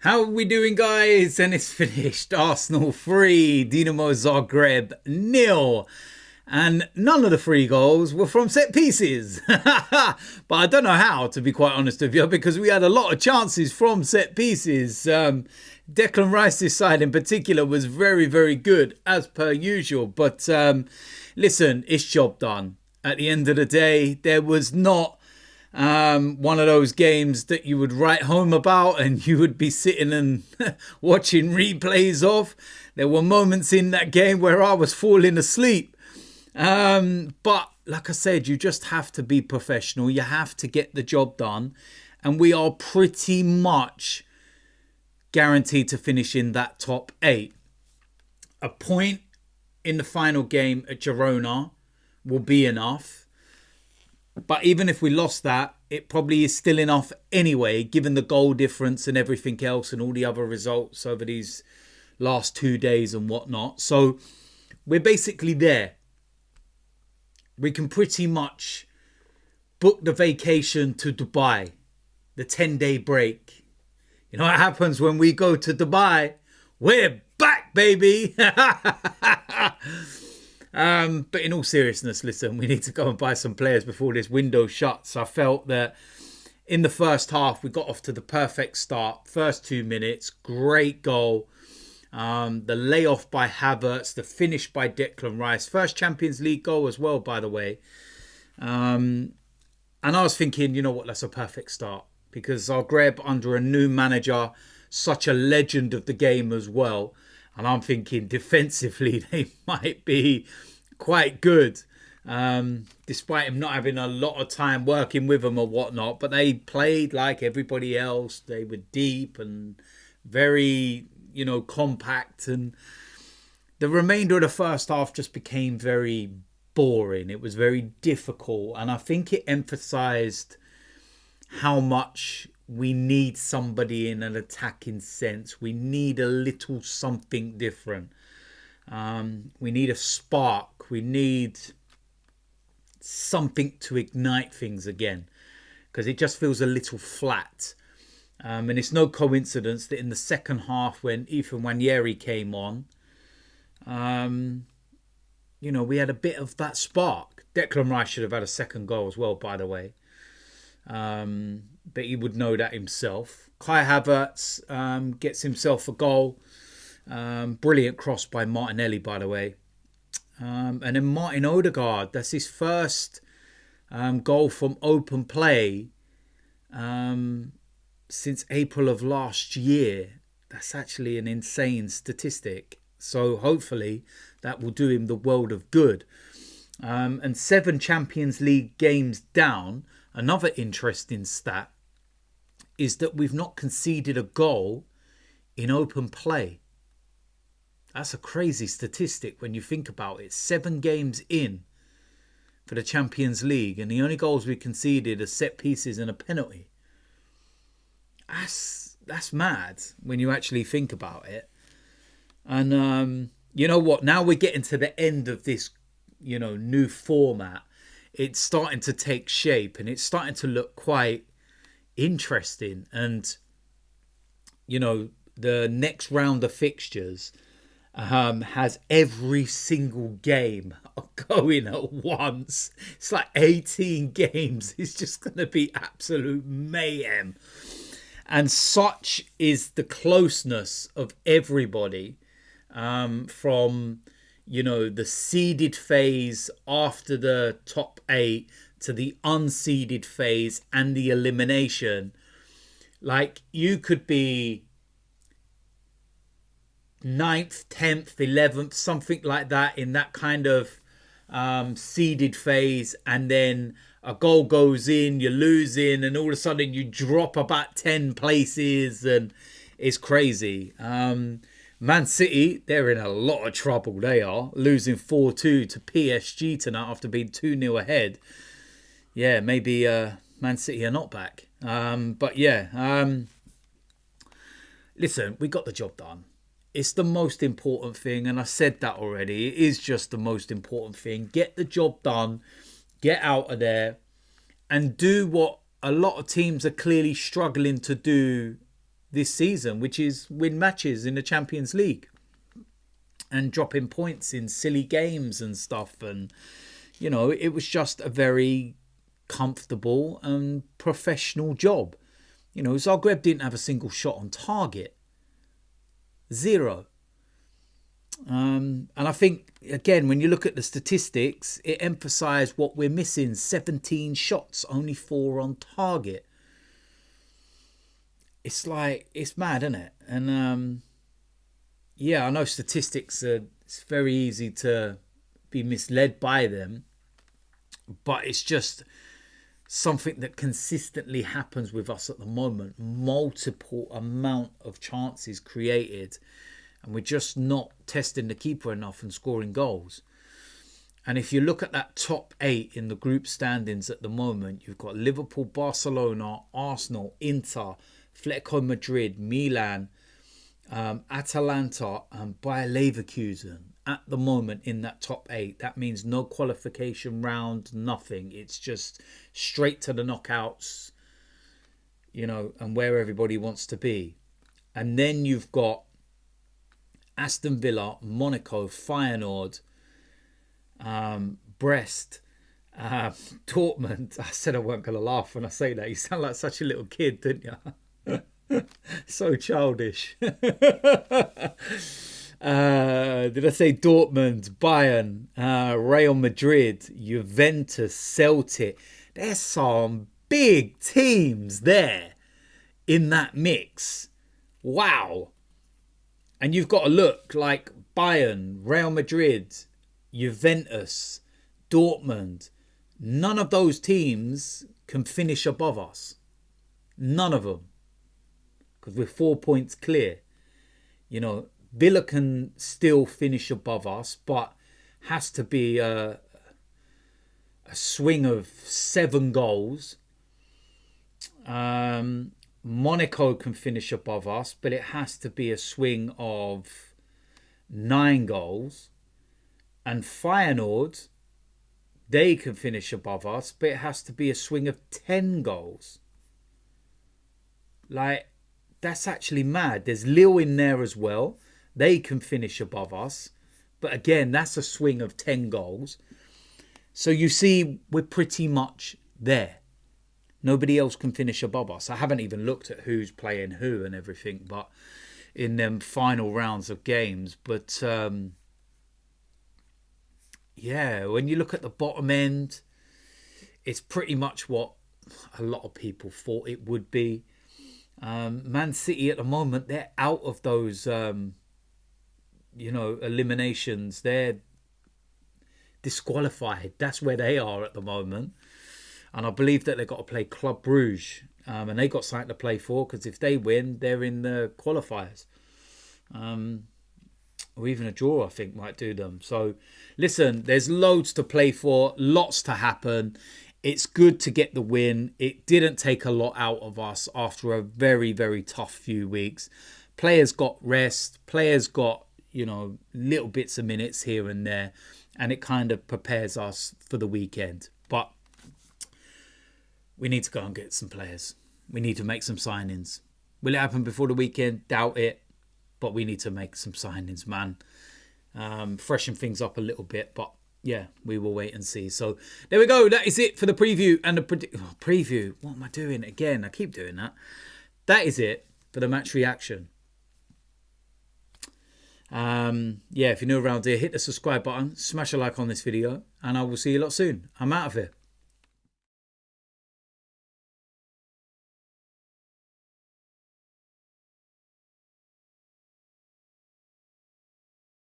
How are we doing, guys? And it's finished. Arsenal 3, Dinamo Zagreb nil. And none of the 3 goals were from set pieces. But I don't know how, to be quite honest with you, because we had a lot of chances from set pieces. Declan Rice's side in particular was very, very good, as per usual. But listen, it's job done. At the end of the day, there was not one of those games that you would write home about and you would be sitting and watching replays of. There were moments in that game where I was falling asleep. But like I said, you just have to be professional. You have to get the job done. And we are pretty much guaranteed to finish in that top 8. A point in the final game at Girona will be enough. But even if we lost that, it probably is still enough anyway, given the goal difference and everything else and all the other results over these last 2 days and whatnot. So we're basically there. We can pretty much book the vacation to Dubai, the 10-day break. You know what happens when we go to Dubai? We're back, baby! But in all seriousness, listen, we need to go and buy some players before this window shuts. I felt that in the first half, we got off to the perfect start. First 2 minutes, great goal. The layoff by Havertz, the finish by Declan Rice. First Champions League goal as well, by the way. And I was thinking, you know what, that's a perfect start. Because Zagreb, under a new manager, such a legend of the game as well. And I'm thinking defensively, they might be quite good. Despite him not having a lot of time working with them or whatnot. But they played like everybody else. They were deep and very, compact. And the remainder of the first half just became very boring. It was very difficult. And I think it emphasised how much we need somebody in an attacking sense. We need a little something different. We need a spark. We need something to ignite things again. Because it just feels a little flat. And it's no coincidence that in the second half when Ethan Nwaneri came on, we had a bit of that spark. Declan Rice should have had a second goal as well, by the way. But he would know that himself. Kai Havertz gets himself a goal. Brilliant cross by Martinelli, by the way. And then Martin Odegaard, that's his first goal from open play since April of last year. That's actually an insane statistic. So hopefully that will do him the world of good. And 7 Champions League games down. Another interesting stat is that we've not conceded a goal in open play. That's a crazy statistic when you think about it. 7 games in for the Champions League and the only goals we conceded are set pieces and a penalty. That's mad when you actually think about it. And you know what? Now we're getting to the end of this, new format. It's starting to take shape and it's starting to look quite interesting. And, the next round of fixtures has every single game going at once. It's like 18 games. It's just going to be absolute mayhem. And such is the closeness of everybody from the seeded phase after the top 8 to the unseeded phase and the elimination. Like you could be 9th, 10th, 11th, something like that in that kind of seeded phase, and then a goal goes in, you're losing, and all of a sudden you drop about 10 places, and it's crazy. Man City, they're in a lot of trouble. They are losing 4-2 to PSG tonight after being 2-0 ahead. Yeah, maybe Man City are not back. But yeah, listen, we got the job done. It's the most important thing, and I said that already. It is just the most important thing. Get the job done, get out of there, and do what a lot of teams are clearly struggling to do this season, which is win matches in the Champions League and dropping points in silly games and stuff. And, you know, it was just a very comfortable and professional job. You know, Zagreb didn't have a single shot on target. Zero. And I think, again, when you look at the statistics, it emphasised what we're missing. 17 shots, only 4 on target. It's like, it's mad, isn't it? And yeah, I know statistics are, it's very easy to be misled by them, but it's just something that consistently happens with us at the moment. Multiple amount of chances created, and we're just not testing the keeper enough and scoring goals. And if you look at that top 8 in the group standings at the moment, you've got Liverpool, Barcelona, Arsenal, Inter, Atletico Madrid, Milan, Atalanta and Bayer Leverkusen at the moment in that top 8. That means no qualification round, nothing. It's just straight to the knockouts, you know, and where everybody wants to be. And then you've got Aston Villa, Monaco, Feyenoord, Brest, Dortmund. I said I weren't going to laugh when I say that. You sound like such a little kid, didn't you? So childish. Did I say Dortmund, Bayern, Real Madrid, Juventus, Celtic? There's some big teams there in that mix. Wow. And you've got to look like Bayern, Real Madrid, Juventus, Dortmund. None of those teams can finish above us. None of them. Because we're 4 points clear. You know, Villa can still finish above us, but has to be a swing of 7 goals. Monaco can finish above us, but it has to be a swing of 9 goals. And Feyenoord, they can finish above us, but it has to be a swing of 10 goals. Like, that's actually mad. There's Lille in there as well. They can finish above us. But again, that's a swing of 10 goals. So you see, we're pretty much there. Nobody else can finish above us. I haven't even looked at who's playing who and everything, but in them final rounds of games. But yeah, when you look at the bottom end, it's pretty much what a lot of people thought it would be. Man City at the moment, they're out of those, eliminations. They're disqualified. That's where they are at the moment. And I believe that they've got to play Club Brugge. And they got something to play for, because if they win, they're in the qualifiers. Or even a draw, I think, might do them. So, listen, there's loads to play for, lots to happen. It's good to get the win. It didn't take a lot out of us after a very, very tough few weeks. Players got rest. Players got, little bits of minutes here and there. And it kind of prepares us for the weekend. But we need to go and get some players. We need to make some signings. Will it happen before the weekend? Doubt it. But we need to make some signings, man. Freshen things up a little bit. But yeah, we will wait and see. So there we go. That is it for the preview and the preview. What am I doing again? I keep doing that. That is it for the match reaction. Yeah, if you're new around here, hit the subscribe button, smash a like on this video, and I will see you lot soon. I'm out of here.